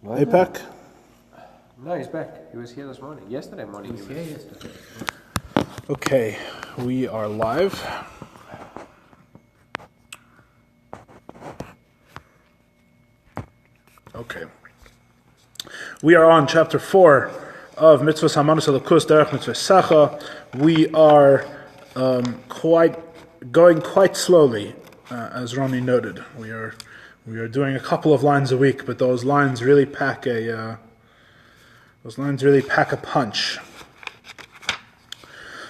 APEC? No, he's back. He was here this morning. Yesterday morning. He was here yesterday. Okay, we are live. Okay. We are on chapter 4 of Mitzvos Hamanos Elokus Derech Mitzvosecha. We are going quite slowly, as Ronnie noted. We are doing a couple of lines a week, but those lines really pack a punch.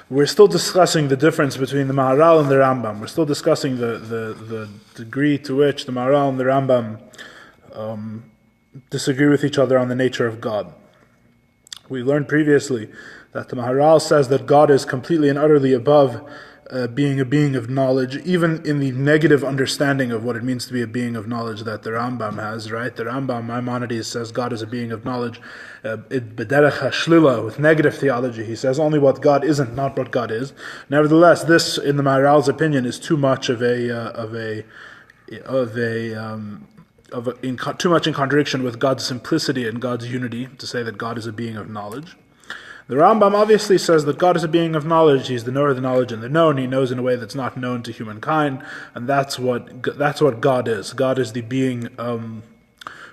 We're still discussing the difference between the Maharal and the Rambam. We're still discussing the degree to which the Maharal and the Rambam disagree with each other on the nature of God. We learned previously that the Maharal says that God is completely and utterly above being a being of knowledge, even in the negative understanding of what it means to be a being of knowledge that the Rambam has, right? The Rambam, Maimonides, says God is a being of knowledge. Derech Shlila, with negative theology, he says only what God isn't, not what God is. Nevertheless, this, in the Maharal's opinion, is too much too much in contradiction with God's simplicity and God's unity to say that God is a being of knowledge. The Rambam obviously says that God is a being of knowledge. He's the knower of the knowledge and the known. He knows in a way that's not known to humankind, and that's what God is. God is the being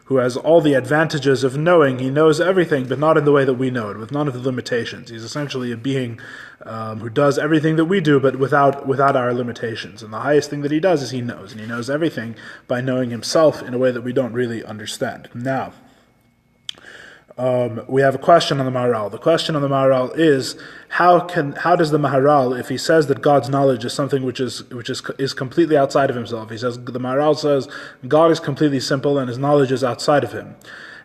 who has all the advantages of knowing. He knows everything, but not in the way that we know it, with none of the limitations. He's essentially a being who does everything that we do, but without our limitations. And the highest thing that he does is he knows, and he knows everything by knowing himself in a way that we don't really understand. Now, we have a question on the Maharal. The question on the Maharal is how does the Maharal, if he says that God's knowledge is something which is completely outside of himself, the Maharal says God is completely simple and his knowledge is outside of him.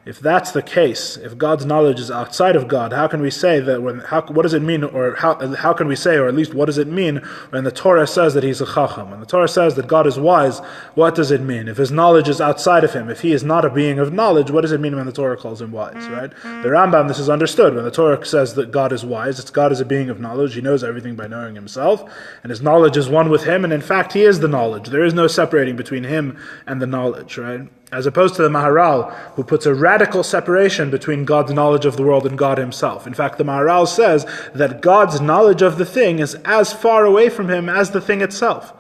If that's the case, if God's knowledge is outside of God, how can we say that? What does it mean, or how can we say, or at least what does it mean when the Torah says that he's a chacham? When the Torah says that God is wise, what does it mean? If his knowledge is outside of him, if he is not a being of knowledge, what does it mean when the Torah calls him wise? Right? The Rambam, this is understood. When the Torah says that God is wise, it's God is a being of knowledge. He knows everything by knowing himself, and his knowledge is one with him. And in fact, he is the knowledge. There is no separating between him and the knowledge. Right? As opposed to the Maharal, who puts a radical separation between God's knowledge of the world and God himself. In fact, the Maharal says that God's knowledge of the thing is as far away from him as the thing itself.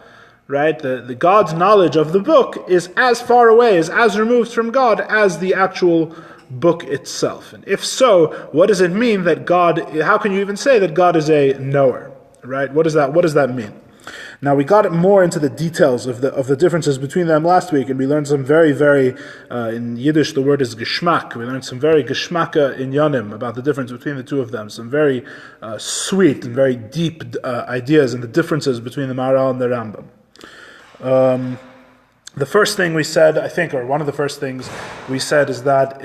Right? The God's knowledge of the book is as far away, is as removed from God as the actual book itself. And if so, what does it mean that God, how can you even say that God is a knower? Right? What does that mean? Now, we got more into the details of the differences between them last week, and we learned some very, very, in Yiddish the word is geschmack. We learned some very geschmacka inyanim about the difference between the two of them, some very sweet and very deep ideas and the differences between the Maharal and the Rambam. The first thing we said, I think, or one of the first things we said is that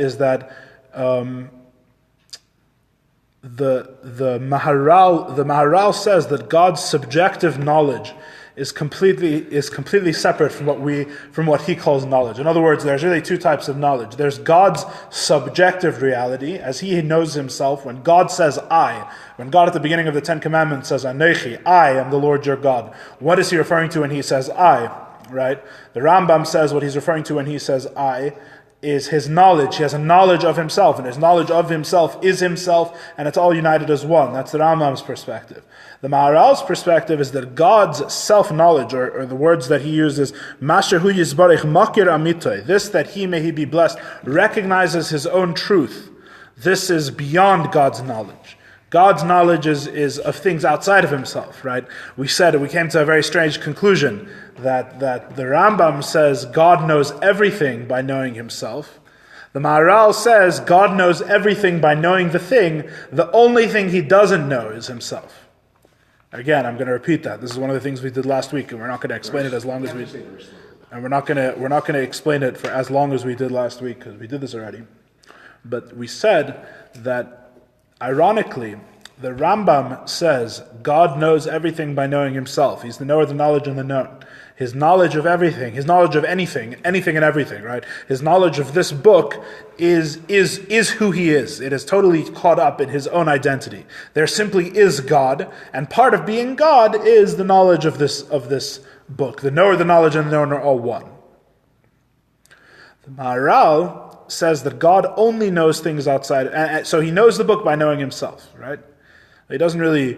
the Maharal says that God's subjective knowledge is completely separate from what he calls knowledge. In other words, there's really two types of knowledge. There's God's subjective reality, as he knows himself. When God says I, when God at the beginning of the Ten Commandments says Anochi, I am the Lord your God, what is he referring to when he says I? Right? The Rambam says what he's referring to when he says I is his knowledge. He has a knowledge of himself, and his knowledge of himself is himself, and it's all united as one. That's the Rambam's perspective. The Maharal's perspective is that God's self-knowledge, or the words that he uses, Masher hu yizbarich makir amitoy, this that he may be blessed, recognizes his own truth. This is beyond God's knowledge. God's knowledge is of things outside of himself, right? We came to a very strange conclusion that the Rambam says God knows everything by knowing himself. The Maharal says God knows everything by knowing the thing. The only thing he doesn't know is himself. Again, I'm going to repeat that. This is one of the things we did last week, and we're not going to explain it as long as we. And we're not going to explain it for as long as we did last week, because we did this already. But we said that, ironically, the Rambam says God knows everything by knowing himself. He's the knower of the knowledge and the known. His knowledge of everything, his knowledge of anything and everything, right? His knowledge of this book is who he is. It is totally caught up in his own identity. There simply is God, and part of being God is the knowledge of this book. The knower, the knowledge, and the known are all one. The Maharal says that God only knows things outside, and so he knows the book by knowing himself, right? He doesn't really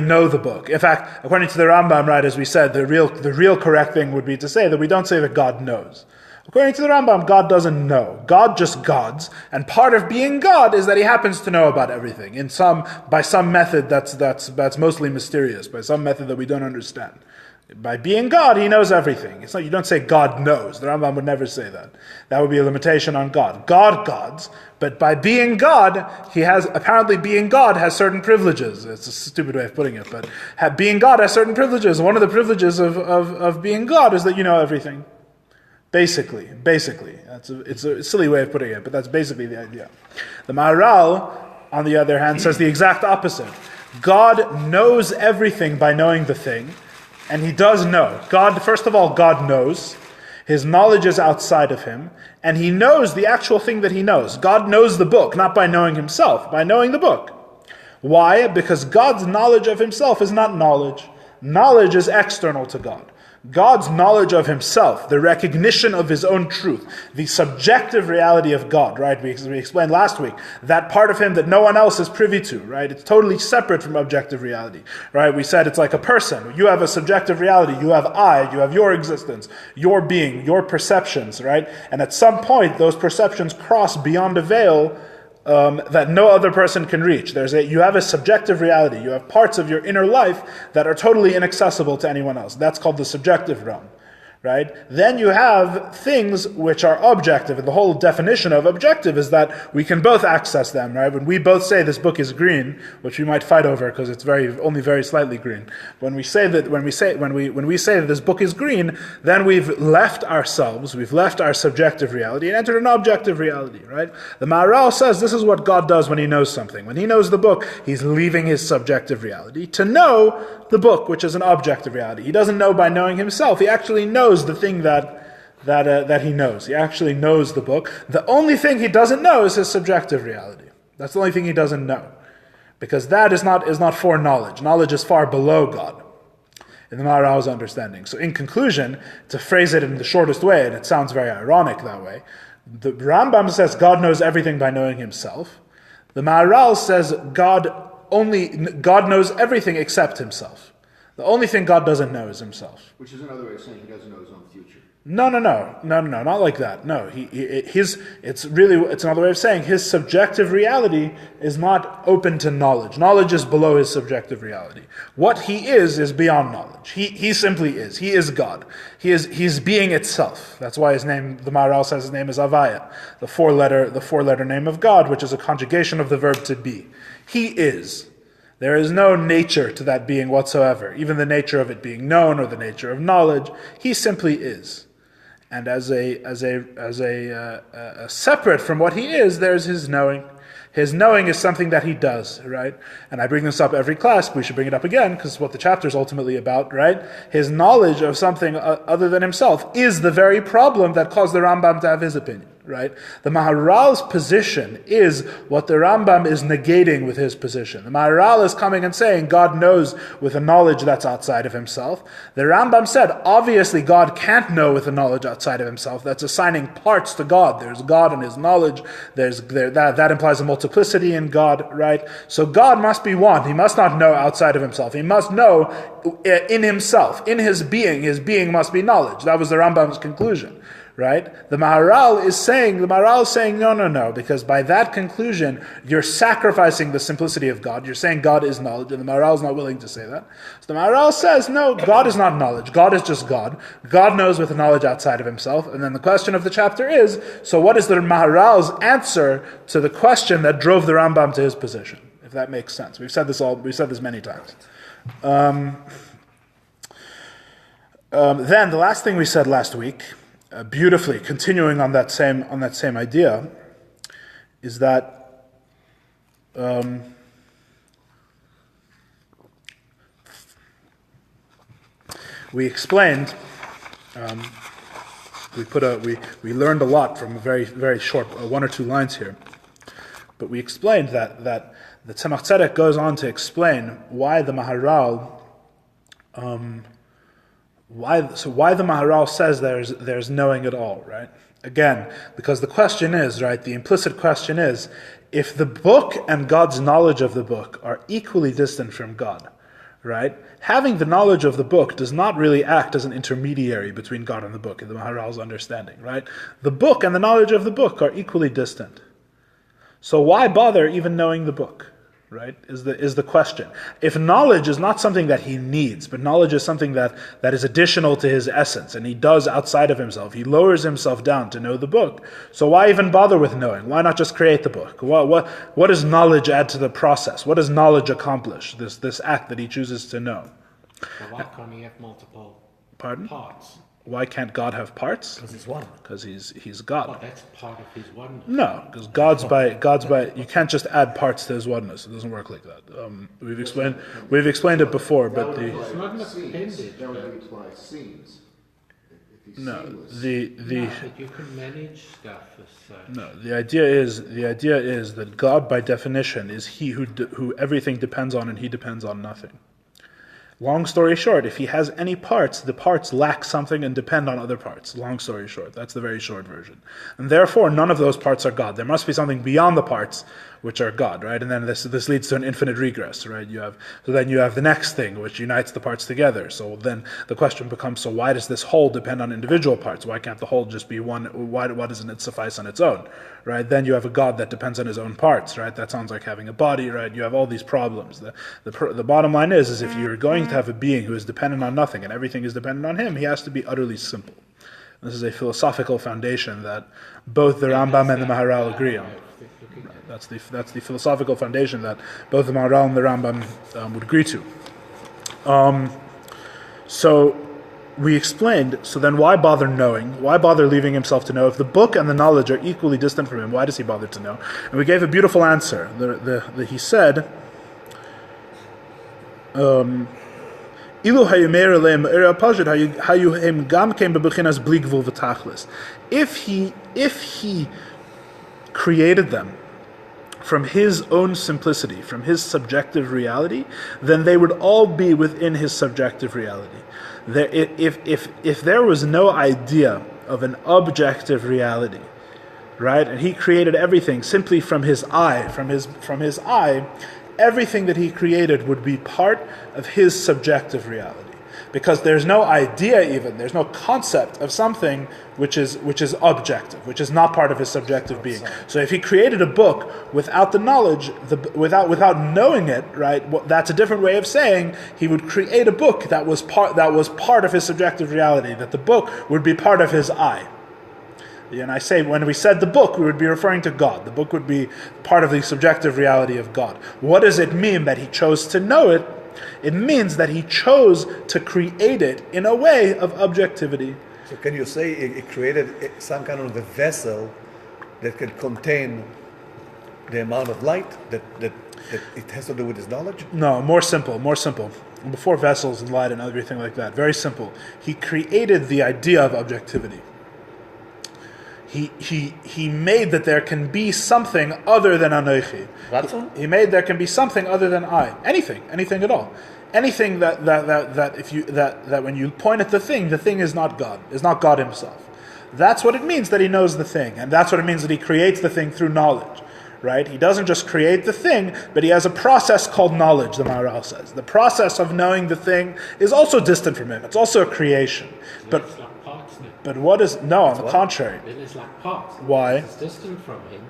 know the book. In fact, according to the Rambam, right, as we said, the real correct thing would be to say that we don't say that God knows. According to the Rambam, God doesn't know. God just gods, and part of being God is that he happens to know about everything by some method that's mostly mysterious, by some method that we don't understand. By being God, he knows everything. It's not, you don't say God knows. The Rambam would never say that. That would be a limitation on God. God gods, but by being God, being God has certain privileges. It's a stupid way of putting it, but being God has certain privileges. One of the privileges of being God is that you know everything. Basically. It's a silly way of putting it, but that's basically the idea. The Maharal, on the other hand, says the exact opposite. God knows everything by knowing the thing, and he does know. God, first of all, God knows. His knowledge is outside of him, and he knows the actual thing that he knows. God knows the book, not by knowing himself, by knowing the book. Why? Because God's knowledge of himself is not knowledge. Knowledge is external to God. God's knowledge of himself, the recognition of his own truth, the subjective reality of God, right? We explained last week, that part of him that no one else is privy to, right? It's totally separate from objective reality, right? We said it's like a person. You have a subjective reality. You have I, you have your existence, your being, your perceptions, right? And at some point, those perceptions cross beyond a veil that no other person can reach. You have a subjective reality. You have parts of your inner life that are totally inaccessible to anyone else. That's called the subjective realm, right? Then you have things which are objective, and the whole definition of objective is that we can both access them, right? When we both say this book is green, which we might fight over because it's only very slightly green. When we say that this book is green, then we've left ourselves, we've left our subjective reality and entered an objective reality, right? The Maharal says this is what God does when he knows something. When he knows the book, he's leaving his subjective reality to know the book, which is an objective reality. He doesn't know by knowing himself. He actually knows the thing that he knows. He actually knows the book. The only thing he doesn't know is his subjective reality. That's the only thing he doesn't know. Because that is not for knowledge. Knowledge is far below God, in the Maharal's understanding. So in conclusion, to phrase it in the shortest way, and it sounds very ironic that way, the Rambam says God knows everything by knowing himself. The Maharal says God knows everything except himself. The only thing God doesn't know is himself. Which is another way of saying he doesn't know his own future. No, not like that. No, it's another way of saying his subjective reality is not open to knowledge. Knowledge is below his subjective reality. What he is beyond knowledge. He simply is. He is God. He's being itself. That's why his name, the Maharal says his name is Avaya, the four-letter name of God, which is a conjugation of the verb to be. He is. There is no nature to that being whatsoever, even the nature of it being known or the nature of knowledge. He simply is. And as a separate from what he is, there's his knowing. His knowing is something that he does, right? And I bring this up every class, but we should bring it up again, because it's what the chapter is ultimately about, right? His knowledge of something other than himself is the very problem that caused the Rambam to have his opinion, right? The Maharal's position is what the Rambam is negating with his position. The Maharal is coming and saying God knows with a knowledge that's outside of himself. The Rambam said, obviously God can't know with a knowledge outside of himself. That's assigning parts to God. There's God and his knowledge. That implies a multiplicity in God, right? So God must be one. He must not know outside of himself. He must know in himself, in his being. His being must be knowledge. That was the Rambam's conclusion. Right? The Maharal is saying, no, because by that conclusion, you're sacrificing the simplicity of God. You're saying God is knowledge, and the Maharal is not willing to say that. So the Maharal says, no, God is not knowledge. God is just God. God knows with knowledge outside of himself. And then the question of the chapter is, so what is the Maharal's answer to the question that drove the Rambam to his position? If that makes sense. We've said this many times. Then the last thing we said last week, beautifully continuing on that same idea, is that we explained we learned a lot from a very very short one or two lines here, but we explained that the Tzemach Tzedek goes on to explain why the Maharal why the Maharal says there's knowing at all, right? Again, because the question is, right, the implicit question is, if the book and God's knowledge of the book are equally distant from God, right, having the knowledge of the book does not really act as an intermediary between God and the book, in the Maharal's understanding, right? The book and the knowledge of the book are equally distant. So why bother even knowing the book? Right, is the question. If knowledge is not something that he needs, but knowledge is something that is additional to his essence, and he does outside of himself, he lowers himself down to know the book, so why even bother with knowing? Why not just create the book? What does knowledge add to the process? What does knowledge accomplish, this act that he chooses to know? Well, why can't he have multiple parts? Why can't God have parts? Because he's one. Because he's God. Well, that's part of his oneness. No, because God's by. You can't just add parts to his oneness. It doesn't work like that. We've explained it before, but It's not an appendage. That would be by scenes. If he's no, seamless. But you can manage stuff as such. no. The idea is that God, by definition, is he who everything depends on, and he depends on nothing. Long story short, if he has any parts, the parts lack something and depend on other parts. Long story short, that's the very short version. And therefore, none of those parts are God. There must be something beyond the parts which are God, right? And then this leads to an infinite regress, right? Then you have the next thing, which unites the parts together. So then the question becomes, so why does this whole depend on individual parts? Why can't the whole just be one? Why doesn't it suffice on its own, right? Then you have a God that depends on his own parts, right? That sounds like having a body, right? You have all these problems. The bottom line is if you're going to have a being who is dependent on nothing and everything is dependent on him, he has to be utterly simple. This is a philosophical foundation that both the Rambam and the Maharal agree on. That's the philosophical foundation that both the Maharal and the Rambam would agree to. So we explained, so then why bother knowing? Why bother leaving himself to know? If the book and the knowledge are equally distant from him, why does he bother to know? And we gave a beautiful answer. He said, if he created them from his own simplicity, from his subjective reality, then they would all be within his subjective reality. If there was no idea of an objective reality, right, and he created everything simply from his eye, from his eye, everything that he created would be part of his subjective reality. Because there's no idea even, there's no concept of something which is objective, which is not part of his subjective being. So if he created a book without the knowledge, without knowing it, right, that's a different way of saying he would create a book that was part of his subjective reality, that the book would be part of his eye. And I say, when we said the book, we would be referring to God. The book would be part of the subjective reality of God. What does it mean that he chose to know it? It means that he chose to create it in a way of objectivity. So can you say it created some kind of a vessel that can contain the amount of light that it has to do with his knowledge? No, more simple. Before vessels and light and everything like that, very simple. He created the idea of objectivity. He made that there can be something other than Anochi. He made there can be something other than I. Anything at all. Anything that when you point at the thing is not God, is not God himself. That's what it means that he knows the thing, and that's what it means that he creates the thing through knowledge. Right? He doesn't just create the thing, but he has a process called knowledge, the Maharal says. The process of knowing the thing is also distant from him. It's also a creation. But what is... No, on the contrary. Then it's like parts. Why? It's distant from him.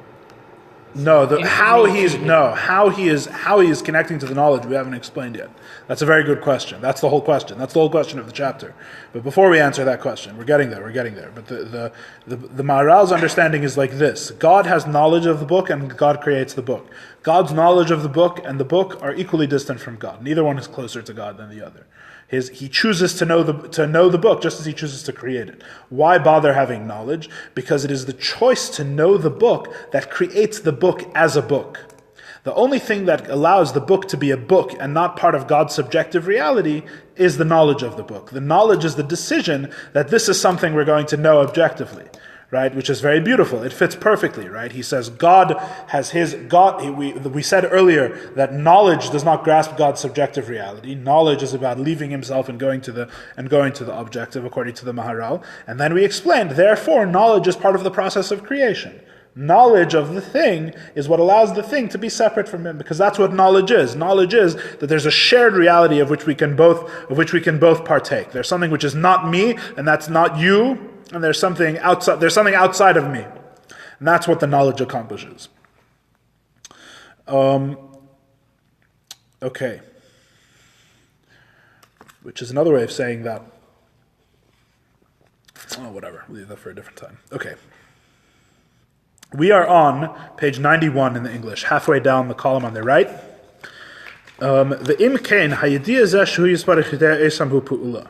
No, how he is connecting to the knowledge we haven't explained yet. That's a very good question. That's the whole question. That's the whole question of the chapter. But before we answer that question, we're getting there. But the Maharal's understanding is like this: God has knowledge of the book, and God creates the book. God's knowledge of the book and the book are equally distant from God. Neither one is closer to God than the other. He chooses to know the book just as he chooses to create it. Why bother having knowledge? Because it is the choice to know the book that creates the book as a book. The only thing that allows the book to be a book and not part of God's subjective reality is the knowledge of the book. The knowledge is the decision that this is something we're going to know objectively. right? Which is very beautiful. It fits perfectly, right? He says God has his God. We said earlier that knowledge does not grasp God's subjective reality. Knowledge is about leaving himself and going to the objective, according to the Maharal. And then we explained, therefore, knowledge is part of the process of creation. Knowledge of the thing is what allows the thing to be separate from him, because that's what knowledge is. Knowledge is that there's a shared reality of which we can both partake. There's something which is not me, and that's not you, and there's something outside of me. And that's what the knowledge accomplishes. Okay. Which is another way of saying that. Oh, whatever. We'll leave that for a different time. Okay. We are on page 91 in the English, halfway down the column on the right. The imkain hayidiyah zeh shu yisbarach yidei esam hu pu'ula.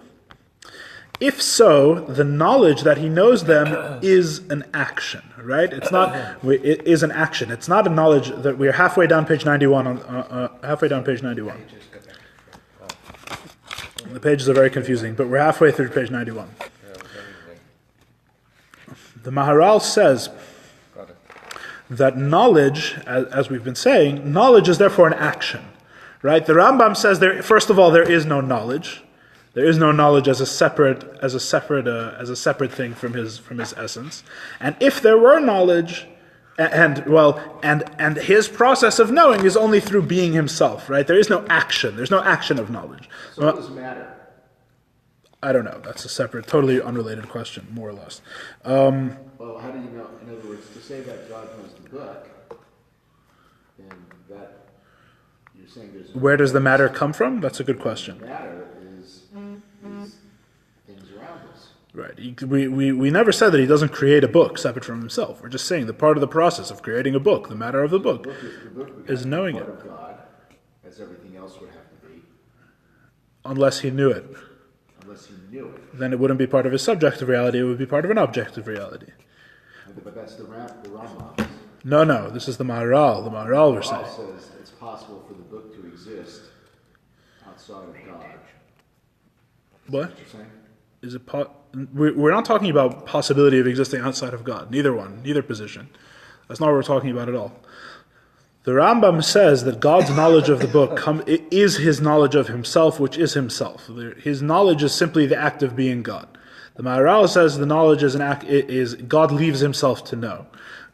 If so, the knowledge that he knows them is an action, right? It is an action. It's not a knowledge that we're halfway down page 91. Halfway down page 91. The pages are very confusing, but we're halfway through page 91. The Maharal says that knowledge, as we've been saying, knowledge is therefore an action, right? The Rambam says first of all, there is no knowledge. There is no knowledge as a separate thing from his essence. And if there were knowledge, and his process of knowing is only through being himself, right? There is no action. There's no action of knowledge. So what does matter? I don't know. That's a separate, totally unrelated question, more or less. Well, how do you know? In other words, to say that God knows the book, then that you're saying there's. Where does the matter come from? That's a good question. The matter is things around us. Right. We never said that he doesn't create a book separate from himself. We're just saying that part of the process of creating a book, the matter of the book, is knowing it. Part of God, as everything else would have to be. Unless he knew it. Unless he knew it. Then it wouldn't be part of his subjective reality, it would be part of an objective reality. But that's the Rambam. No, this is the Maharal. The Maharal we're saying. Says it's possible for the book to exist outside of God. What? You're saying? Is it we're not talking about possibility of existing outside of God. Neither position. That's not what we're talking about at all. The Rambam says that God's knowledge of the book is his knowledge of himself, which is himself. His knowledge is simply the act of being God. The Maharal says the knowledge is God leaves himself to know.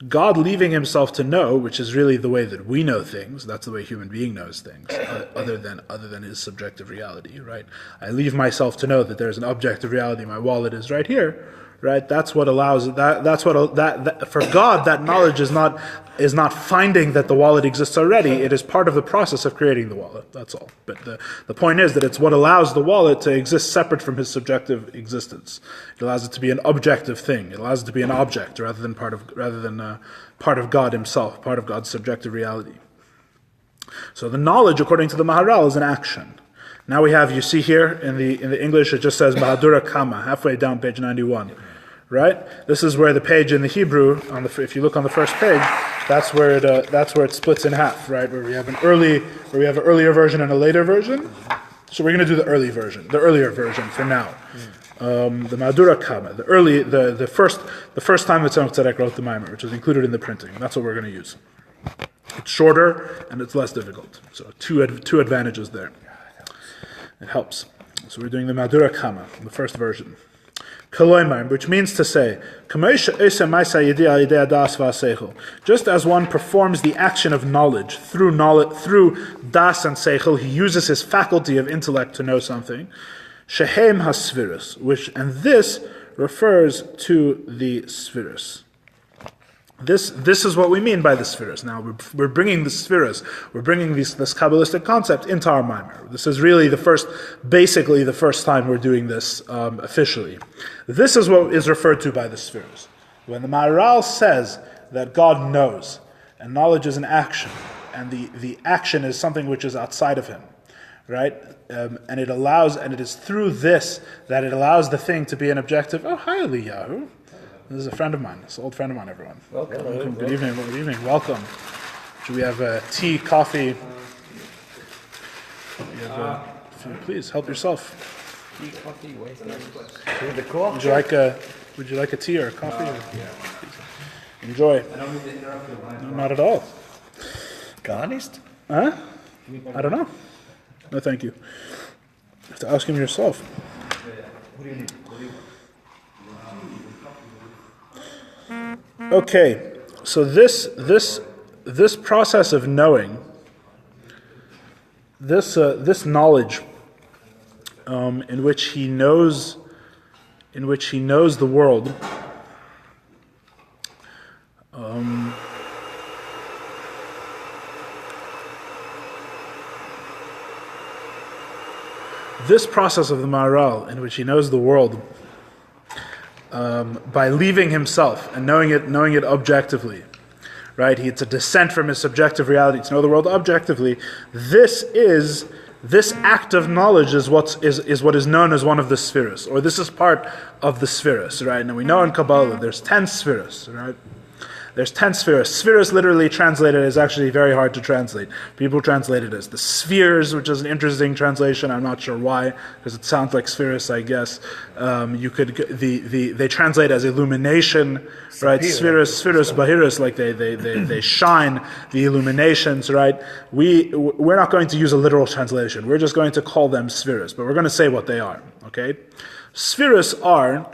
God leaving himself to know, which is really the way that we know things, that's the way a human being knows things, other than his subjective reality, right? I leave myself to know that there's an objective reality, my wallet is right here, right? That's what allows that for God, that knowledge is not finding that the wallet exists already. It is part of the process of creating the wallet. That's all. But the point is that it's what allows the wallet to exist separate from his subjective existence. It allows it to be an objective thing. It allows it to be an object rather than part of God himself, part of God's subjective reality. So the knowledge, according to the Maharal, is an action. Now we have, you see here in the English, it just says Bahadura Kama, halfway down page 91. Right? This is where the page in the Hebrew, if you look on the first page, that's where it splits in half, right? Where we have an earlier version and a later version. So we're going to do the earlier version for now. The Madura Kama, the first time that Tzemach Tzedek wrote the Maimer, which is included in the printing. That's what we're going to use. It's shorter and it's less difficult. So two advantages there. It helps. So we're doing the Madura Kama, the first version. Which means to say, just as one performs the action of knowledge through das and seichel, he uses his faculty of intellect to know something. Shehem hasvirus, and this refers to the svirus. This is what we mean by the spheres. Now we're bringing the spheres, we're bringing this Kabbalistic concept into our Maimer. This is really the first time we're doing this officially. This is what is referred to by the spheres. When the Maharal says that God knows, and knowledge is an action, and the action is something which is outside of him, right? And it is through this that it allows the thing to be an objective. Oh, hi, Eliyahu. This is a friend of mine. It's an old friend of mine, everyone. Welcome. Good evening. Welcome. Should we have tea, coffee? Please, help yourself. Tea, coffee, wait. With the koach. Would you like a tea or a coffee? Enjoy. I don't mean to interrupt your line. No, not at all. Honest? Huh? I don't know. No, thank you. You have to ask him yourself. What do you need? Okay, so this process of knowing, this knowledge, in which he knows the world, this process of the Maharal, in which he knows the world, by leaving himself and knowing it objectively, right? It's a descent from his subjective reality to know the world objectively. This act of knowledge is what is known as one of the spheres, or this is part of the spheres, right? Now we know in Kabbalah there's 10 spheres, right? There's 10 spheres. Spheres literally translated is actually very hard to translate. People translate it as the spheres, which is an interesting translation. I'm not sure why, because it sounds like spheres, I guess. They translate as illumination, right? Spheres, bahiris, like they shine, the illuminations, right? We're not going to use a literal translation. We're just going to call them spheres, but we're going to say what they are, okay? Spheres are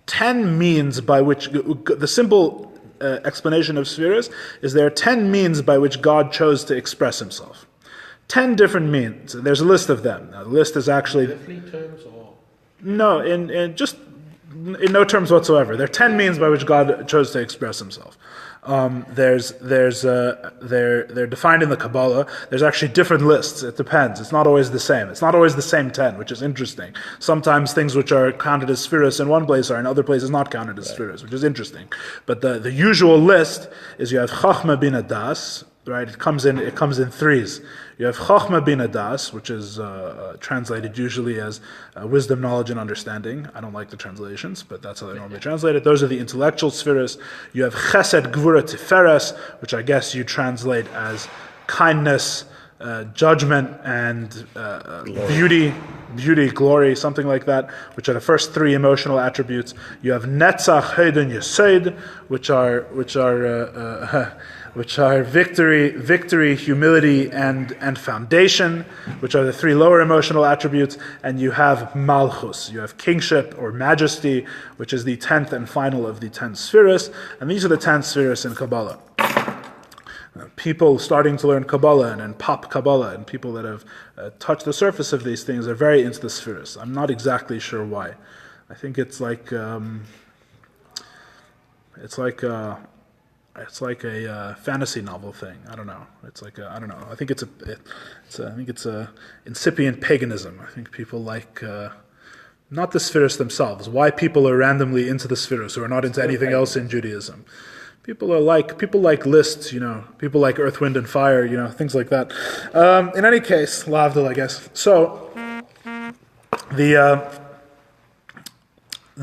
10 means by which, the simple explanation of spheres is there are 10 means by which God chose to express himself. 10 different means. There's a list of them. Now, the list is actually... Earthly terms or... No, in no terms whatsoever. There are 10 means by which God chose to express himself. They're defined in the Kabbalah. There's actually different lists. It depends. It's not always the same. It's not always the same 10, which is interesting. Sometimes things which are counted as spheres in one place are in other places not counted as spheres, which is interesting. But the usual list is you have Chachma Bina Das, right? It comes in threes. You have Chochmah Bina Das, which is translated usually as wisdom, knowledge, and understanding. I don't like the translations, but that's how they normally translate it. Those are the intellectual spheres. You have Chesed, Gvura, Tiferes, which I guess you translate as kindness, judgment, and beauty, glory, something like that, which are the first three emotional attributes. You have Netzach, Hed, and Yesod, which are victory, humility, and foundation, which are the three lower emotional attributes, and you have Malchus, you have kingship or majesty, which is the 10th and final of the 10 spheres, and these are the 10 spheres in Kabbalah. People starting to learn Kabbalah and pop Kabbalah, and people that have touched the surface of these things are very into the spheres. I'm not exactly sure why. I think it's like a fantasy novel thing. I don't know. I don't know. I think it's a incipient paganism. I think people like not the spheres themselves. Why people are randomly into the spheres who are not into anything else in Judaism. People like lists, people like Earth, Wind, and Fire, things like that. In any case, Lavdil, I guess. So the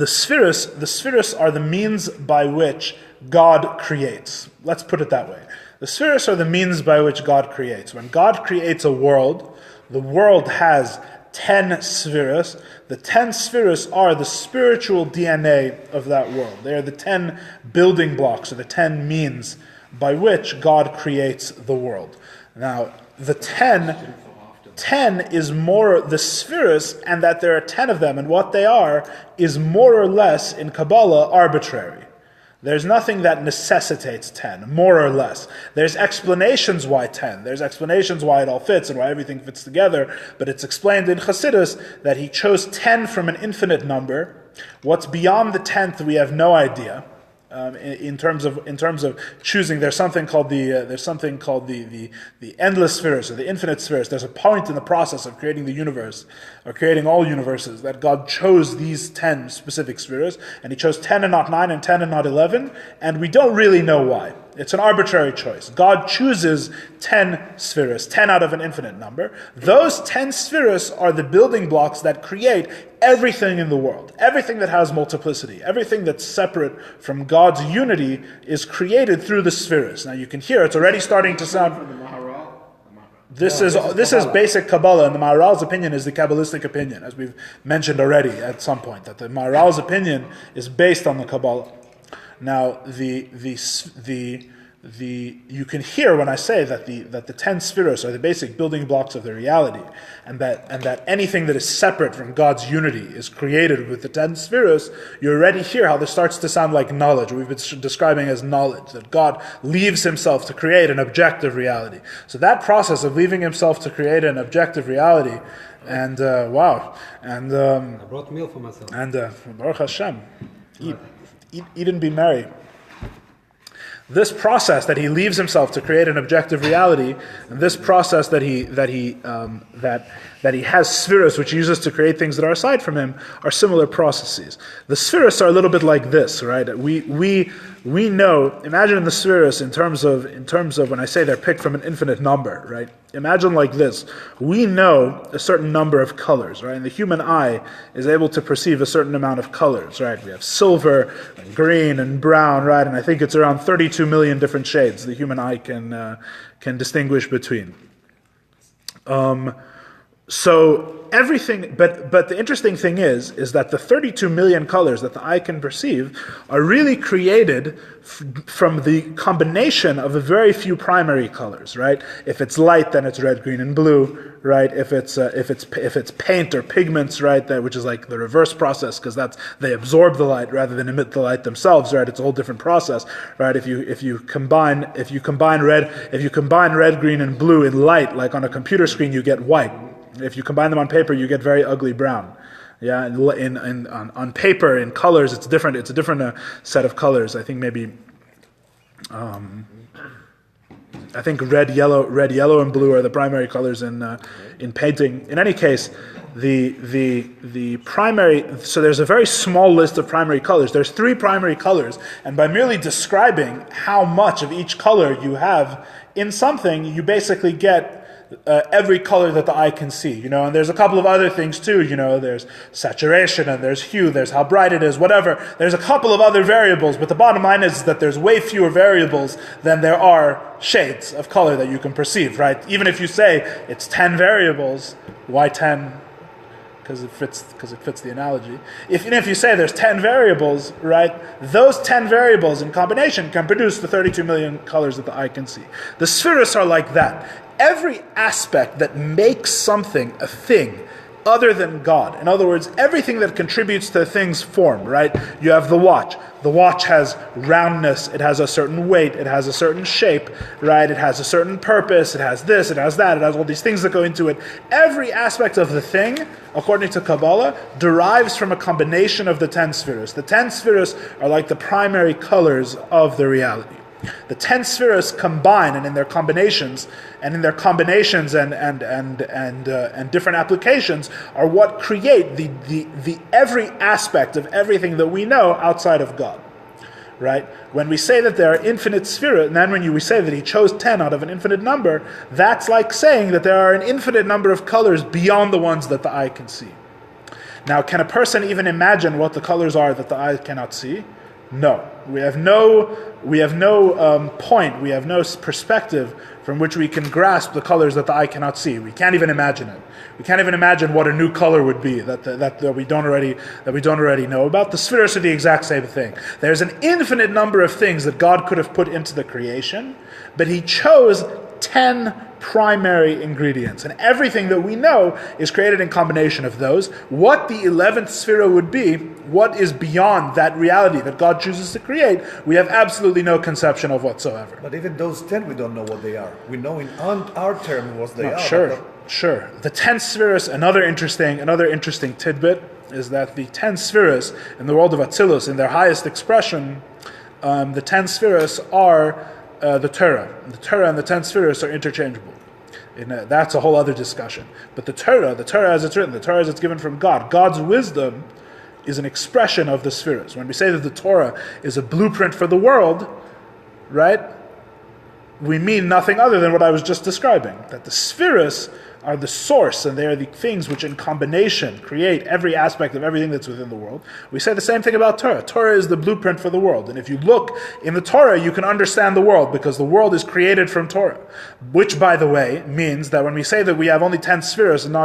spheres are the means by which God creates. Let's put it that way. The spheres are the means by which God creates. When God creates a world, the world has 10 spheres. The 10 spheres are the spiritual DNA of that world. They are the 10 building blocks, or the 10 means by which God creates the world. Now, the 10 is more the spheres, and that there are 10 of them, and what they are is more or less, in Kabbalah, arbitrary. There's nothing that necessitates 10, more or less. There's explanations why 10. There's explanations why it all fits and why everything fits together. But it's explained in Chassidus that he chose 10 from an infinite number. What's beyond the 10th, we have no idea. In terms of choosing, there's something called the endless spheres or the infinite spheres. There's a point in the process of creating the universe, or creating all universes, that God chose these 10 specific spheres, and he chose 10 and not 9, and 10 and not 11, and we don't really know why. It's an arbitrary choice. God chooses 10 spheres, 10 out of an infinite number. Those 10 spheres are the building blocks that create everything in the world. Everything that has multiplicity, everything that's separate from God's unity is created through the spheres. Now you can hear it's already starting to sound... This is basic Kabbalah, and the Maharal's opinion is the Kabbalistic opinion, as we've mentioned already at some point, that the Maharal's opinion is based on the Kabbalah. Now, you can hear when I say that the 10 spheros are the basic building blocks of the reality, and that anything that is separate from God's unity is created with the 10 spheros. You already hear how this starts to sound like knowledge. We've been describing as knowledge, that God leaves himself to create an objective reality. So that process of leaving himself to create an objective reality, and I brought meal for myself. And Baruch Hashem, eat and be merry. This process that he leaves himself to create an objective reality, and this process that he has spheros which he uses to create things that are aside from him, are similar processes. The spheros are a little bit like this, right? We know. Imagine the spheros in terms of when I say they're picked from an infinite number, right? Imagine like this. We know a certain number of colors, right? And the human eye is able to perceive a certain amount of colors, right? We have silver, and green, and brown, right? And I think it's around 32 million different shades the human eye can distinguish between. So everything, but the interesting thing is that the 32 million colors that the eye can perceive are really created from the combination of a very few primary colors, right? If it's light, then it's red, green, and blue, right? If it's paint or pigments, right, which is like the reverse process, because they absorb the light rather than emit the light themselves, right? It's a whole different process, right? If you combine red, green, and blue in light, like on a computer screen, you get white. If you combine them on paper, you get very ugly brown. Yeah, on paper, in colors, it's different. It's a different set of colors. I think maybe, red, yellow, and blue are the primary colors in painting. In any case, the primary. So there's a very small list of primary colors. There's 3 primary colors, and by merely describing how much of each color you have in something, you basically get every color that the eye can see, and there's a couple of other things too, there's saturation and there's hue, there's how bright it is, whatever. There's a couple of other variables, but the bottom line is that there's way fewer variables than there are shades of color that you can perceive, right? Even if you say it's 10 variables, why 10? Because it fits the analogy. Even if you say there's 10 variables, right, those 10 variables in combination can produce the 32 million colors that the eye can see. The spheros are like that. Every aspect that makes something a thing other than God. In other words, everything that contributes to a thing's form, right? You have the watch. The watch has roundness, it has a certain weight, it has a certain shape, right? It has a certain purpose, it has this, it has that, it has all these things that go into it. Every aspect of the thing, according to Kabbalah, derives from a combination of the 10 spheros. The 10 spheros are like the primary colors of the reality. The 10 spheros combine, and in their combinations and different applications are what create the every aspect of everything that we know outside of God. Right? When we say that there are infinite spheros, and then when we say that he chose 10 out of an infinite number, that's like saying that there are an infinite number of colors beyond the ones that the eye can see. Now, can a person even imagine what the colors are that the eye cannot see? No. We have no point, we have no perspective from which we can grasp the colors that the eye cannot see. We can't even imagine it. We can't even imagine what a new color would be that we don't already know about. The spheres are the exact same thing. There's an infinite number of things that God could have put into the creation, but he chose 10 primary ingredients, and everything that we know is created in combination of those. What the 11th sphera would be, what is beyond that reality that God chooses to create, we have absolutely no conception of whatsoever. But even those 10, we don't know what they are. We know in our term what they are. Sure. The 10 spheres, another interesting tidbit is that the 10 spheres in the world of Atzilus, in their highest expression, the 10 spheres are the Torah. The Torah and the 10 spheres are interchangeable. That's a whole other discussion. But the Torah as it's written, the Torah as it's given from God, God's wisdom is an expression of the spheres. When we say that the Torah is a blueprint for the world, right? we mean nothing other than what I was just describing, that the spheres are the source, and they are the things which in combination create every aspect of everything that's within the world. We say the same thing about Torah. Torah is the blueprint for the world. And if you look in the Torah, you can understand the world, because the world is created from Torah. Which, by the way, means that when we say that we have only 10 spheres and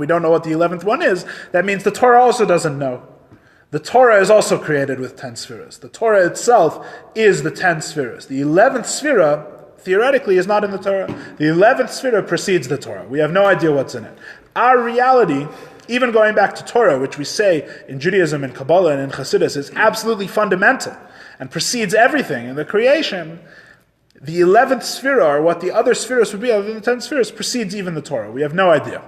we don't know what the 11th one is, that means the Torah also doesn't know. The Torah is also created with 10 spheres. The Torah itself is the 10 spheres. The 11th sphere, theoretically, is not in the Torah. The 11th sphere precedes the Torah. We have no idea what's in it. Our reality, even going back to Torah, which we say in Judaism and Kabbalah and in Chassidus, is absolutely fundamental and precedes everything in the creation. The 11th sphere, or what the other spheres would be other than the 10 spheres, precedes even the Torah. We have no idea.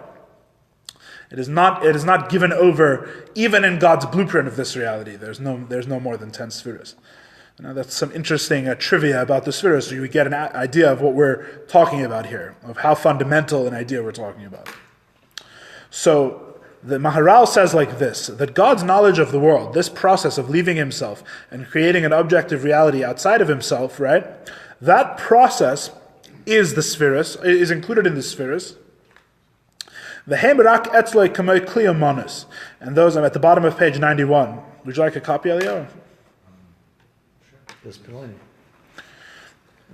It is not given over, even in God's blueprint of this reality. There's no more than 10 spheres. That's some interesting trivia about the spheres, so you get an idea of what we're talking about here, of how fundamental an idea we're talking about. So the Maharal says like this, that God's knowledge of the world, this process of leaving himself and creating an objective reality outside of himself, right? That process is the spheres, is included in the spheres. And those are at the bottom of page 91. Would you like a copy, Elio? There's plenty.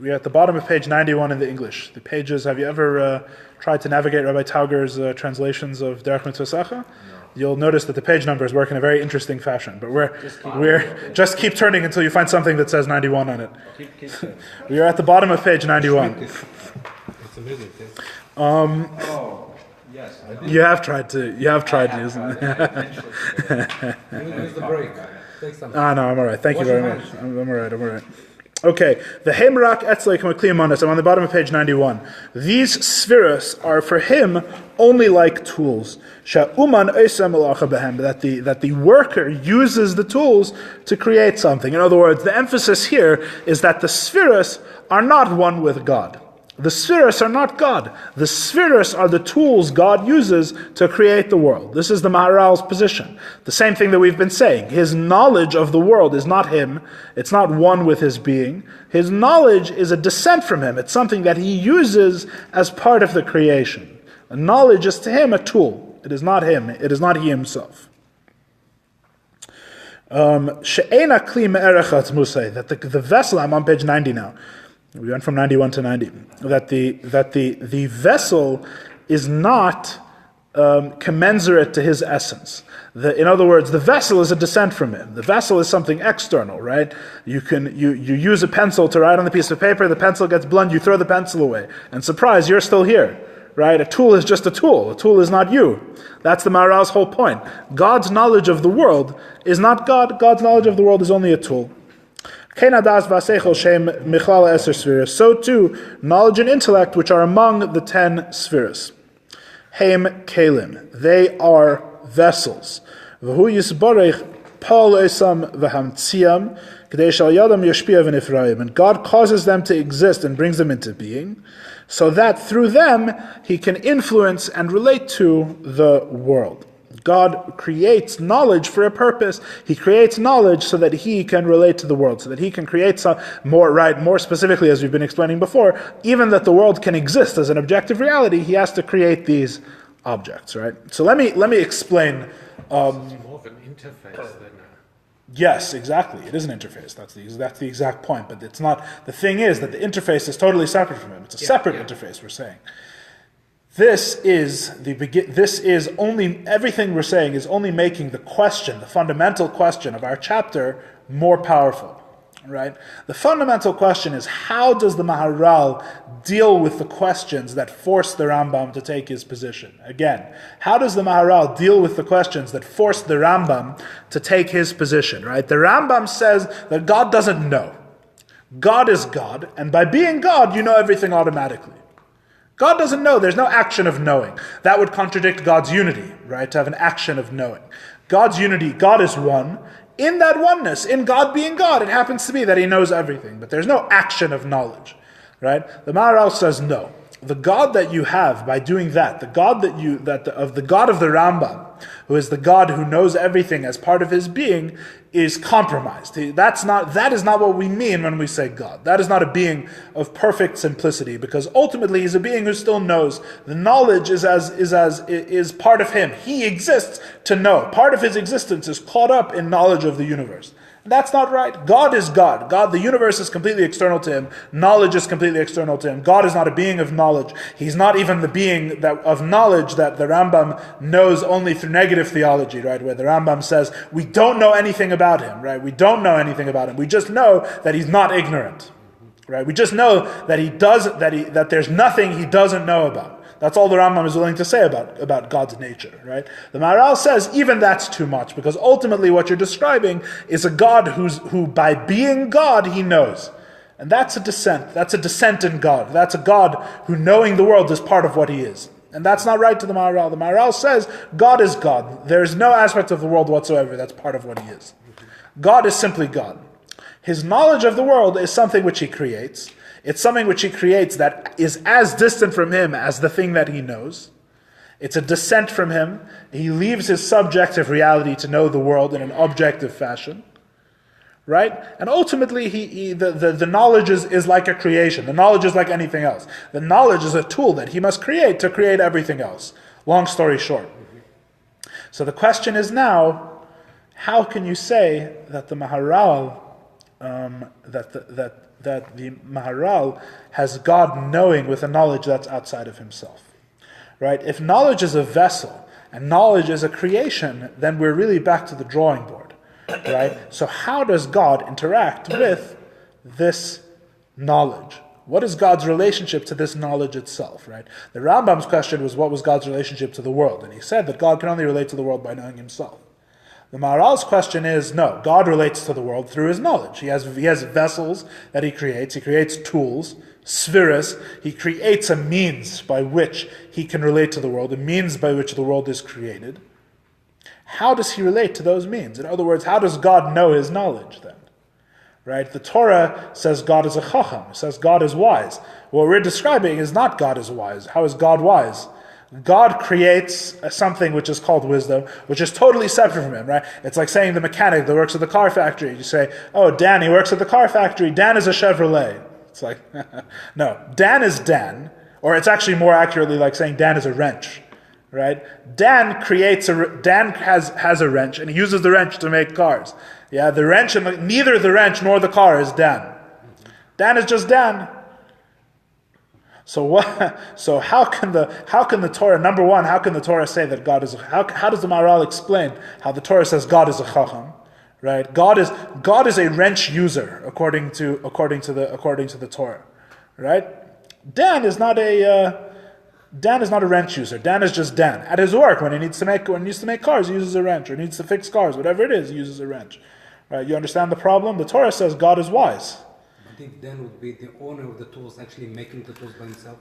We are at the bottom of page 91 in the English. The pages, have you ever tried to navigate Rabbi Tauger's translations of Derech Mitzvosecha? No. You'll notice that the page numbers work in a very interesting fashion, but just keep turning until you find something that says 91 on it. We are at the bottom of page 91. It's amazing. Yes. You have tried to, isn't it? Use the break. Take some. No, I'm all right. Thank you very much. I'm all right. Okay, the Heimrak Etzleik Makliyamonis. I'm on the bottom of page 91. These spheres are for him only like tools. That the worker uses the tools to create something. In other words, the emphasis here is that the spheres are not one with God. The spheres are not God. The spheres are the tools God uses to create the world. This is the Maharal's position. The same thing that we've been saying. His knowledge of the world is not him. It's not one with his being. His knowledge is a descent from him. It's something that he uses as part of the creation. Knowledge is to him a tool. It is not him. It is not he himself. That the vessel, I'm on page 90 now. We went from 91 to 90. That the vessel is not commensurate to his essence. In other words, the vessel is a descent from him. The vessel is something external, right? You use a pencil to write on the piece of paper, the pencil gets blunt, you throw the pencil away. And surprise, you're still here, right? A tool is just a tool. A tool is not you. That's the Maharal's whole point. God's knowledge of the world is not God. God's knowledge of the world is only a tool. So too, knowledge and intellect, which are among the 10 spheres. Heim kelim, they are vessels. And God causes them to exist and brings them into being, so that through them he can influence and relate to the world. God creates knowledge for a purpose. He creates knowledge so that he can relate to the world, so that he can create some more specifically, as we've been explaining before, even that the world can exist as an objective reality, he has to create these objects, right? So let me explain. It's more of an interface than Yes, exactly. It is an interface. That's the exact point. But it's not. The thing is that the interface is totally separate from him. It's a separate interface. We're saying. This is only, everything we're saying is only making the question, the fundamental question of our chapter, more powerful, right? The fundamental question is, how does the Maharal deal with the questions that force the Rambam to take his position? Again, how does the Maharal deal with the questions that force the Rambam to take his position, right? The Rambam says that God doesn't know. God is God, and by being God, you know everything automatically. God doesn't know. There's no action of knowing. That would contradict God's unity, right? To have an action of knowing. God's unity, God is one. In that oneness, in God being God, it happens to be that he knows everything. But there's no action of knowledge, right? The Maharal says no. The God that you have by doing that, the God of the Rambam, who is the God who knows everything as part of his being, is compromised. That is not what we mean when we say God. That is not a being of perfect simplicity, because ultimately he's a being who still knows. The knowledge is part of him. He exists to know. Part of his existence is caught up in knowledge of the universe. That's not right. God is God. The universe is completely external to him. Knowledge is completely external to him. God is not a being of knowledge. He's not even the being of knowledge that the Rambam knows only through negative theology, right? Where the Rambam says, we don't know anything about him, right? We don't know anything about him. We just know that he's not ignorant, right? We just know that there's nothing he doesn't know about. That's all the Rambam is willing to say about God's nature, right? The Maharal says even that's too much, because ultimately what you're describing is a God who by being God, he knows. And that's a descent. That's a descent in God. That's a God who, knowing the world, is part of what he is. And that's not right to the Maharal. The Maharal says God is God. There is no aspect of the world whatsoever that's part of what he is. God is simply God. His knowledge of the world is something which he creates. It's something which he creates that is as distant from him as the thing that he knows. It's a descent from him. He leaves his subjective reality to know the world in an objective fashion. Right? And ultimately, the knowledge is like a creation. The knowledge is like anything else. The knowledge is a tool that he must create to create everything else. Long story short. So the question is now, how can you say that the Maharal, that the Maharal has God knowing with a knowledge that's outside of himself? Right? If knowledge is a vessel and knowledge is a creation, then we're really back to the drawing board. Right? So how does God interact with this knowledge? What is God's relationship to this knowledge itself? Right? The Rambam's question was, what was God's relationship to the world? And he said that God can only relate to the world by knowing himself. The Maharal's question is, no, God relates to the world through his knowledge. He has vessels that he creates. He creates tools, spheres. He creates a means by which he can relate to the world, a means by which the world is created. How does he relate to those means? In other words, how does God know his knowledge then? Right? The Torah says God is a chacham. It says God is wise. What we're describing is not God is wise. How is God wise? God creates something which is called wisdom, which is totally separate from him, right? It's like saying the mechanic that works at the car factory. You say, oh, Dan, he works at the car factory. Dan is a Chevrolet. It's like, no, Dan is Dan. Or it's actually more accurately like saying Dan is a wrench. Right? Dan has a wrench, and he uses the wrench to make cars. Yeah, the wrench and neither the wrench nor the car is Dan. Dan is just Dan. So what? So how can the Torah, number one, how can the Torah say that God is? How does the Maharal explain how the Torah says God is a chacham? Right? God is a wrench user according to the Torah. Right? Dan is not a wrench user. Dan is just Dan. At his work, when he needs to make cars, he uses a wrench, or needs to fix cars, whatever it is, he uses a wrench. Right? You understand the problem? The Torah says God is wise. But if Dan would be the owner of the tools, actually making the tools by himself?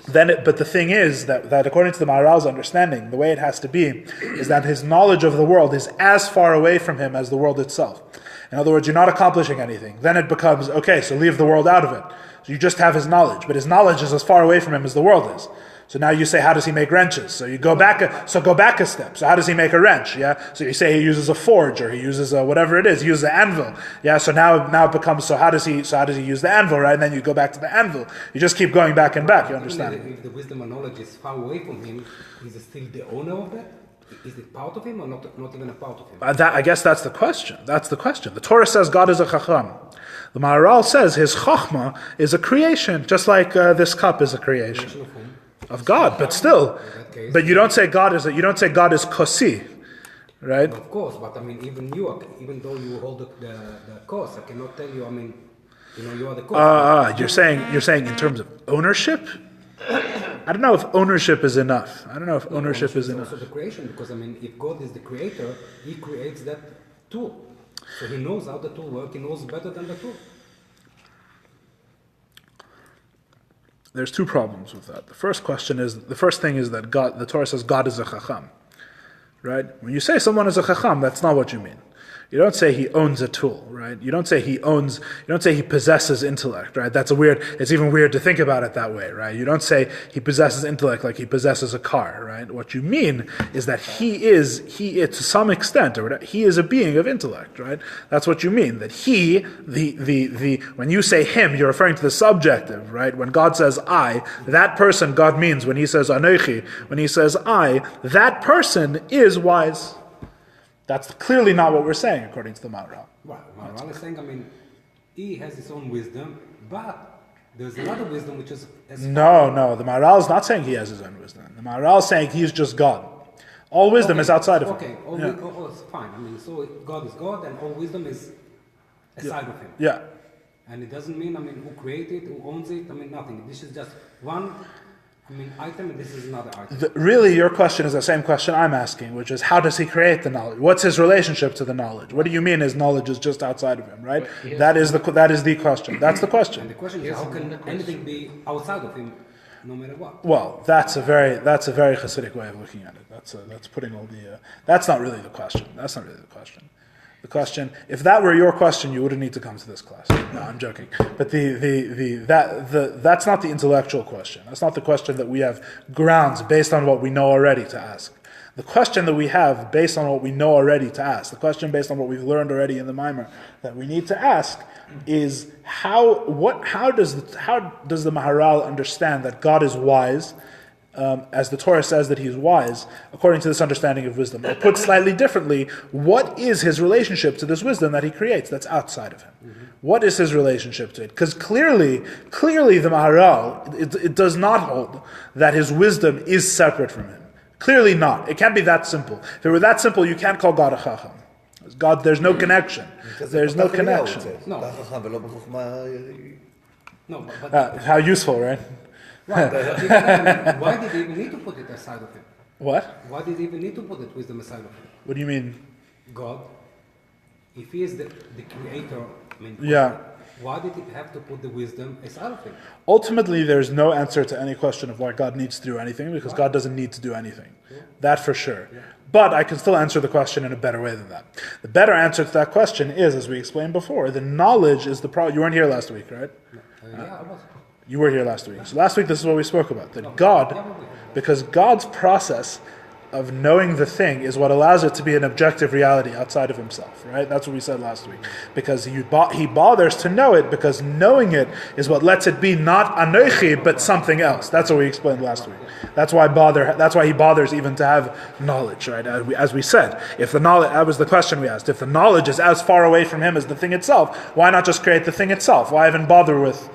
But the thing is that according to the Maharal's understanding, the way it has to be is that his knowledge of the world is as far away from him as the world itself. In other words, you're not accomplishing anything. Then it becomes, okay, so leave the world out of it. So you just have his knowledge, but his knowledge is as far away from him as the world is. So now you say, how does he make wrenches? So you go back a step. So how does he make a wrench? Yeah. So you say he uses a forge, or he uses whatever it is. He uses an anvil. Yeah. So now it becomes, so how does he use the anvil? Right. And then you go back to the anvil. You just keep going back and back. You understand? If the wisdom and knowledge is far away from him, is he still the owner of that? Is it part of him or not even a part of him? I guess that's the question. The Torah says God is a chacham. The Maharal says his chachma is a creation, just like this cup is a creation of God. But still, but you don't say God is kosi, right? Of course, but I mean, even though you hold the kos, I cannot tell you. I mean, you are the kos. You're saying in terms of ownership. I don't know if ownership is enough. Ownership is enough. Also the creation, because I mean, if God is the creator, he creates that tool. So he knows how the tool works, he knows better than the tool. There's two problems with that. The first thing is that the Torah says God is a chacham. Right? When you say someone is a chacham, that's not what you mean. You don't say he owns a tool, right? You don't say he possesses intellect, right? It's even weird to think about it that way, right? You don't say he possesses intellect like he possesses a car, right? What you mean is that he is to some extent, or whatever, he is a being of intellect, right? That's what you mean, that when you say him, you're referring to the subjective, right? When God says I, that person God means. When he says Anochi, when he says I, that person is wise. That's clearly not what we're saying, according to the Maharal. Well, Maharal is saying, he has his own wisdom, but there's another wisdom which is... No, the Maharal is not saying he has his own wisdom. The Maharal is saying he's just God. All wisdom is outside of him. Okay, it's fine. So God is God, and all wisdom is aside of him. Yeah. And it doesn't mean, who created, who owns it, nothing. This is just one... item, and this is another item. Really, your question is the same question I'm asking, which is, how does he create the knowledge? What's his relationship to the knowledge? What do you mean his knowledge is just outside of him, right? That is the question. That's the question. And the question is, how can anything be outside of him, no matter what? Well, that's a very Hasidic way of looking at it. That's putting all the... that's not really the question. That's not really the question. The question, if that were your question, you wouldn't need to come to this class. No, I'm joking. But that's not the intellectual question. That's not the question that we have grounds based on what we know already to ask. The question that we have based on what we know already to ask, the question based on what we've learned already in the Maimer that we need to ask is how does the Maharal understand that God is wise, as the Torah says that he is wise, according to this understanding of wisdom? Or put slightly differently, what is his relationship to this wisdom that he creates that's outside of him? Mm-hmm. What is his relationship to it? Because clearly the Maharal, it does not hold that his wisdom is separate from him. Clearly not. It can't be that simple. If it were that simple, you can't call God a Chacham. God, there's no connection. There's no connection. No, but how useful, right? Why did he even need to put it aside of him? What? Why did he even need to put it wisdom aside of him? What do you mean? God, if he is the creator, why did he have to put the wisdom aside of him? Ultimately, there's no answer to any question of why God needs to do anything, because God doesn't need to do anything. Yeah. That for sure. Yeah. But I can still answer the question in a better way than that. The better answer to that question is, as we explained before, the knowledge is the problem. You weren't here last week, right? Yeah, I was. You were here last week. So last week, this is what we spoke about. That God, because God's process of knowing the thing is what allows it to be an objective reality outside of himself, right? That's what we said last week. Because he bothers to know it, because knowing it is what lets it be not anochi, but something else. That's what we explained last week. That's why he bothers even to have knowledge, right? As we said, if the knowledge, that was the question we asked, if the knowledge is as far away from him as the thing itself, why not just create the thing itself? Why even bother with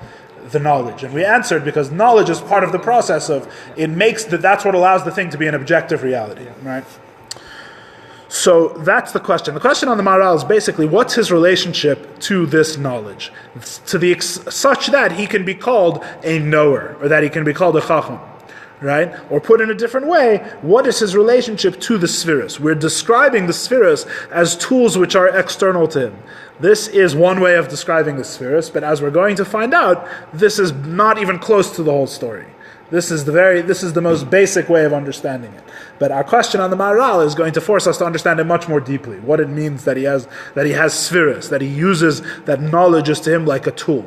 the knowledge? And we answered, because knowledge is part of the process of, that's what allows the thing to be an objective reality, right? So that's the question. The question on the Maharal is basically, what's his relationship to this knowledge? Such that he can be called a knower, or that he can be called a chacham, right? Or put in a different way, what is his relationship to the spheres? We're describing the spheres as tools which are external to him. This is one way of describing the spheres, but as we're going to find out, this is not even close to the whole story. This is the most basic way of understanding it. But our question on the Maharal is going to force us to understand it much more deeply. What it means that he has spheres, that he uses, that knowledge is to him like a tool,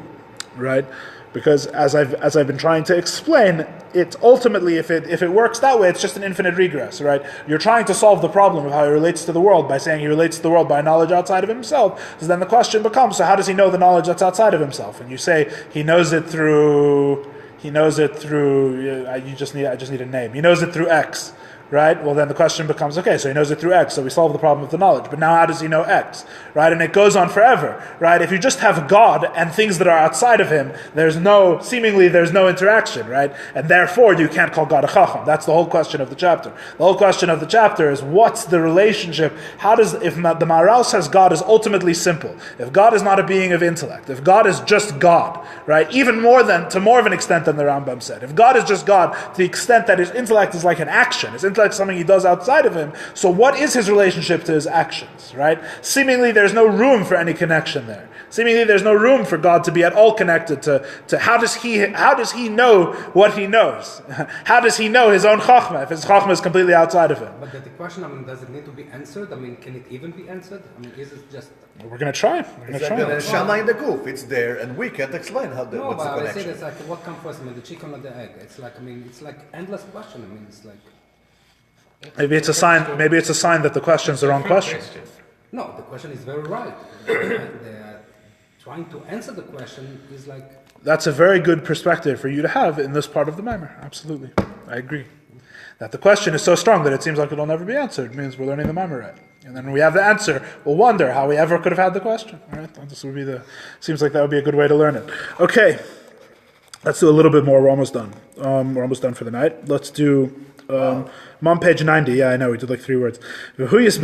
right? Because as I've been trying to explain, it's ultimately, if it works that way, it's just an infinite regress, right? You're trying to solve the problem of how he relates to the world by saying he relates to the world by knowledge outside of himself. So then the question becomes, so how does he know the knowledge that's outside of himself? And you say he knows it through. I just need a name. He knows it through X. Right? Well, then the question becomes, okay, so he knows it through X, so we solve the problem of the knowledge. But now how does he know X? Right? And it goes on forever. Right? If you just have God and things that are outside of him, there's no interaction, right? And therefore you can't call God a chacham. That's the whole question of the chapter. The whole question of the chapter is, what's the relationship? If the Maharal says God is ultimately simple, if God is not a being of intellect, if God is just God, right? Even more of an extent than the Rambam said. If God is just God, to the extent that his intellect is like an action, his intellect is something he does outside of him, so what is his relationship to his actions, right? Seemingly there's no room for any connection there. Seemingly there's no room for God to be at all connected to how does he know what he knows? How does he know his own chachma if his chachma is completely outside of him? But the question, does it need to be answered? Can it even be answered? Is it just... We're going to try. It's like the Shama in the goof. It's there, and we can't explain what's the I say connection. it's like, what comes first? The chicken or the egg? It's like, it's like endless question. It's like... Maybe it's a sign. Maybe it's a sign that the question's the wrong question. No, the question is very right. Trying to answer the question is like... That's a very good perspective for you to have in this part of the Maimer. Absolutely. I agree. That the question is so strong that it seems like it'll never be answered. It means we're learning the Maimer right. And then when we have the answer, we'll wonder how we ever could have had the question. All right? This would be seems like that would be a good way to learn it. Okay. Let's do a little bit more. We're almost done. We're almost done for the night. Let's do... I'm on page 90. Yeah, I know. We did like 3 words. He descends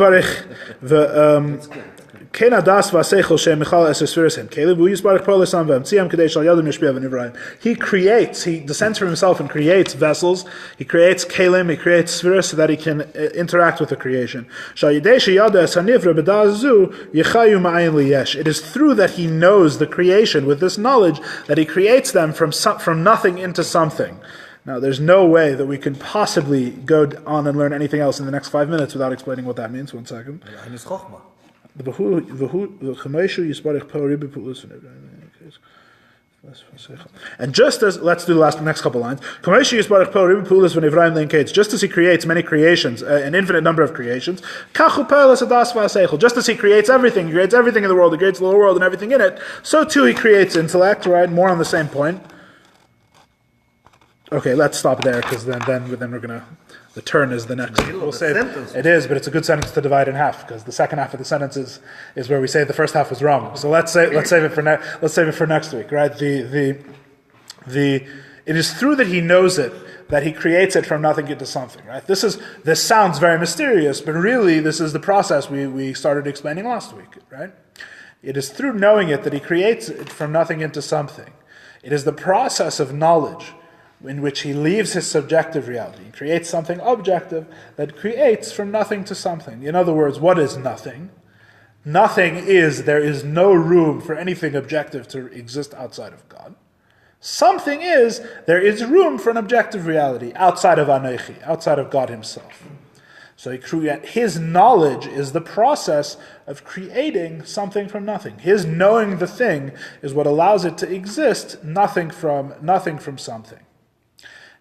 from himself and creates vessels. He creates kelim, he creates spheres so that he can interact with the creation. It is through that he knows the creation with this knowledge that he creates them from nothing into something. Now, there's no way that we can possibly go on and learn anything else in the next 5 minutes without explaining what that means. 1 second. And just as, let's do the next couple lines. Just as he creates many creations, an infinite number of creations, just as he creates everything in the world, he creates the whole world and everything in it, so too he creates intellect, right? More on the same point. Okay, let's stop there because then we're gonna. The turn is the next. We'll say it is, but it's a good sentence to divide in half because the second half of the sentence is where we say the first half was wrong. So let's save it for next week, right? It is through that he knows it that he creates it from nothing into something, right? This sounds very mysterious, but really this is the process we started explaining last week, right? It is through knowing it that he creates it from nothing into something. It is the process of knowledge in which he leaves his subjective reality and creates something objective that creates from nothing to something. In other words, what is nothing? Nothing is, there is no room for anything objective to exist outside of God. Something is, there is room for an objective reality outside of Anochi, outside of God himself. So his knowledge is the process of creating something from nothing. His knowing the thing is what allows it to exist, nothing from something.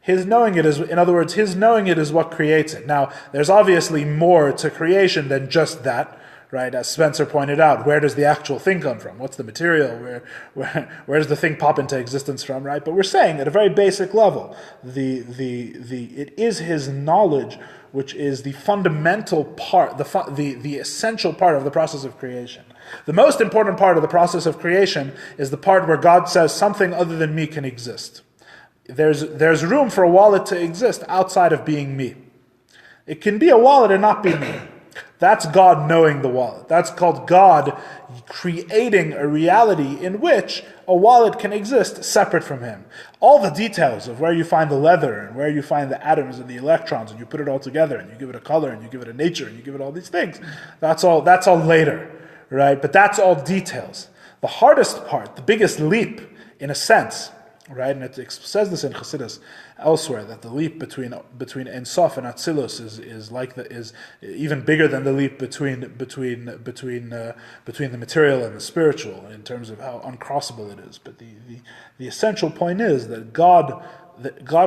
His knowing it is, in other words, his knowing it is what creates it. Now, there's obviously more to creation than just that, right? As Spencer pointed out, where does the actual thing come from? What's the material? Where does the thing pop into existence from, right? But we're saying at a very basic level, it is his knowledge which is the fundamental part, the essential part of the process of creation. The most important part of the process of creation is the part where God says something other than me can exist. There's room for a wallet to exist outside of being me. It can be a wallet and not be me. That's God knowing the wallet. That's called God creating a reality in which a wallet can exist separate from him. All the details of where you find the leather and where you find the atoms and the electrons and you put it all together and you give it a color and you give it a nature and you give it all these things. That's all later, right? But that's all details. The hardest part, the biggest leap, in a sense, right, and it says this in Chassidus elsewhere that the leap between Ein Sof and Atzilus is even bigger than the leap between the material and the spiritual in terms of how uncrossable it is. But the essential point is that God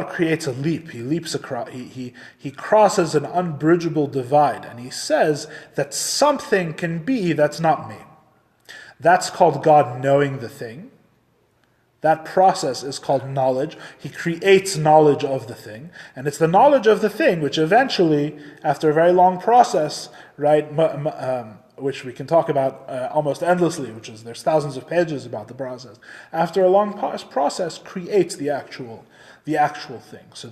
creates a leap. He leaps across. He crosses an unbridgeable divide, and he says that something can be that's not me. That's called God knowing the thing. That process is called knowledge. He creates knowledge of the thing. And it's the knowledge of the thing which eventually, after a very long process, right, which we can talk about almost endlessly, there's thousands of pages about the process, after a long process creates the actual thing. So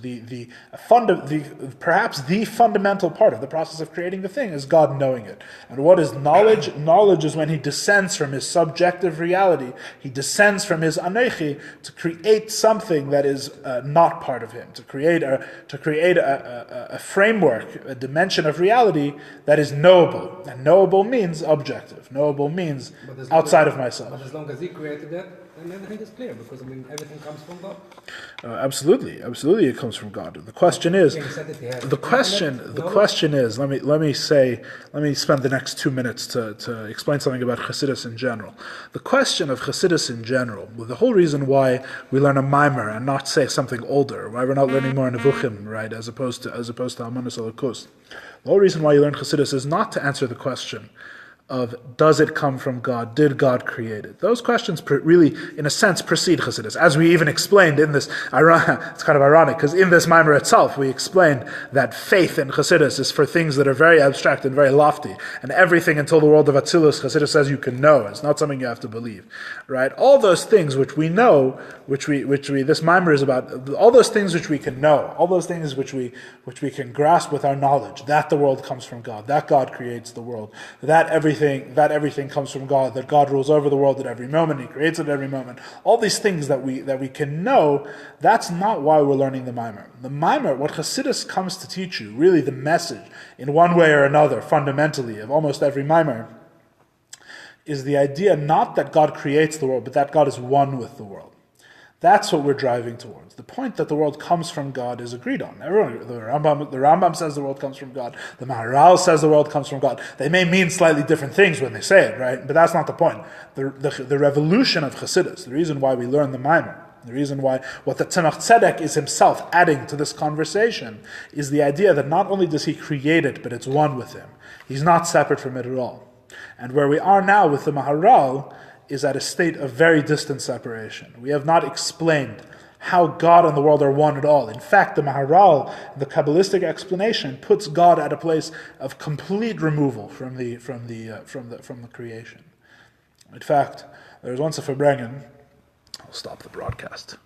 perhaps the fundamental part of the process of creating the thing is God knowing it. And what is knowledge? Knowledge is when he descends from his subjective reality, he descends from his anechi to create something that is not part of him, to create a framework, a dimension of reality that is knowable. And knowable means means objective. Knowable means But as long outside as- of myself. But as long as he created that, then everything is clear, because everything comes from God. Absolutely, it comes from God. The question is, He said that he has the question is. Let me spend the next 2 minutes to explain something about Chassidus in general. The question of Chassidus in general, the whole reason why we learn a mimer and not say something older, why we're not learning more Nevuchim, right, as opposed to Amonis Holocaust. The whole reason why you learn Chassidus is not to answer the question of does it come from God? Did God create it? Those questions really, in a sense, precede Chassidus. As we even explained in this, it's kind of ironic, because in this mimer itself, we explained that faith in Chassidus is for things that are very abstract and very lofty, and everything until the world of Atzilus, Chassidus says you can know. It's not something you have to believe, right? All those things which we know, this mimer is about, all those things which we can know, all those things which we can grasp with our knowledge, that the world comes from God, that God creates the world, that everything comes from God, that God rules over the world at every moment, He creates it at every moment. All these things that we can know, that's not why we're learning the mimer. The mimer, what Chassidus comes to teach you, really the message, in one way or another, fundamentally, of almost every mimer, is the idea not that God creates the world, but that God is one with the world. That's what we're driving towards. The point that the world comes from God is agreed on. The Rambam says the world comes from God. The Maharal says the world comes from God. They may mean slightly different things when they say it, right? But that's not the point. The revolution of Chassidus, the reason why we learn the mimer, the reason why what the Tzemach Tzedek is himself adding to this conversation is the idea that not only does he create it, but it's one with him. He's not separate from it at all. And where we are now with the Maharal is at a state of very distant separation. We have not explained how God and the world are one at all. In fact, the Maharal, the Kabbalistic explanation, puts God at a place of complete removal from the creation. In fact, there was once a Fabrengen. I'll stop the broadcast.